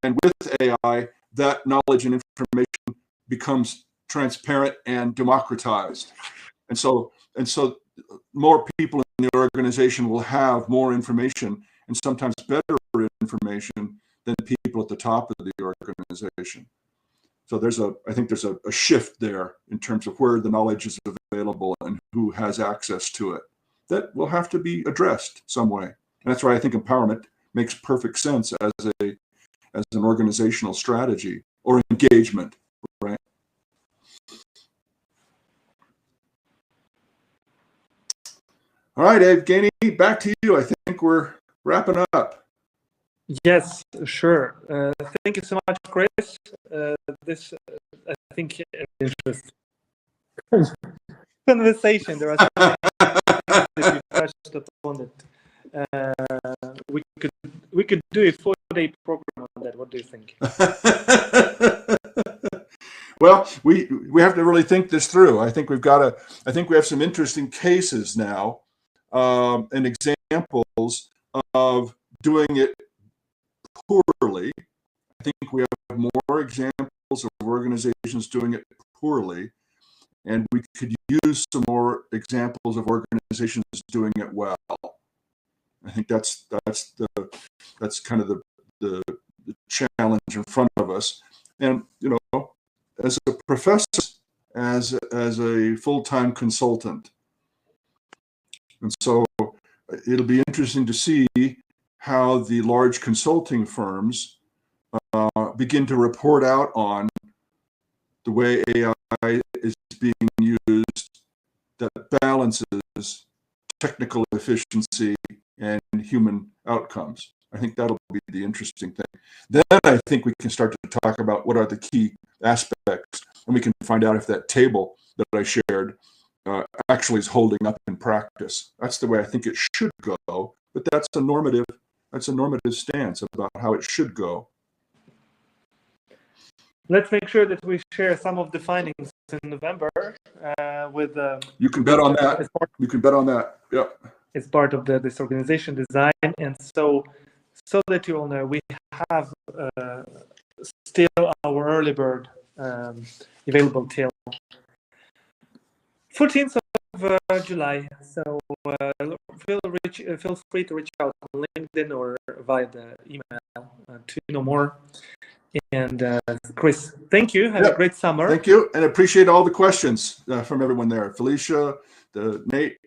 And with AI, that knowledge and information becomes transparent and democratized. And so more people in the organization will have more information, and sometimes better information than people at the top of the organization. So I think there's a shift there in terms of where the knowledge is available and who has access to it. That will have to be addressed some way. And that's why I think empowerment makes perfect sense as an organizational strategy or engagement, right? All right, Evgeny, back to you. I think we're wrapping up. Yes, sure. Thank you so much, Chris. This, I think, interesting conversation. There are so many things that you touched upon that we could do a 4-day program on that. What do you think? Well, we have to really think this through. I think I think we have some interesting cases now, and examples of doing it poorly. I think we have more examples of organizations doing it poorly, and we could use some more examples of organizations doing it well. I think that's kind of the challenge in front of us. And as a professor, as a full-time consultant, and so it'll be interesting to see how the large consulting firms begin to report out on the way AI is being used that balances technical efficiency and human outcomes. I think that'll be the interesting thing. Then I think we can start to talk about what are the key aspects, and we can find out if that table that I shared actually is holding up in practice. That's the way I think it should go, but that's a normative stance about how it should go. Let's make sure that we share some of the findings in November with. You can bet on that. You can bet on that. Yeah. It's part of this organization design, and so that you all know, we have still our early bird available till 14th of July. So feel free to reach out on LinkedIn or via the email to know more. And Chris, thank you. Have a great summer. Thank you, and appreciate all the questions from everyone there. Felicia, Nate,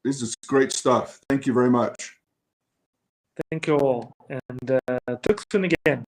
this is great stuff. Thank you very much. Thank you all, and talk soon again.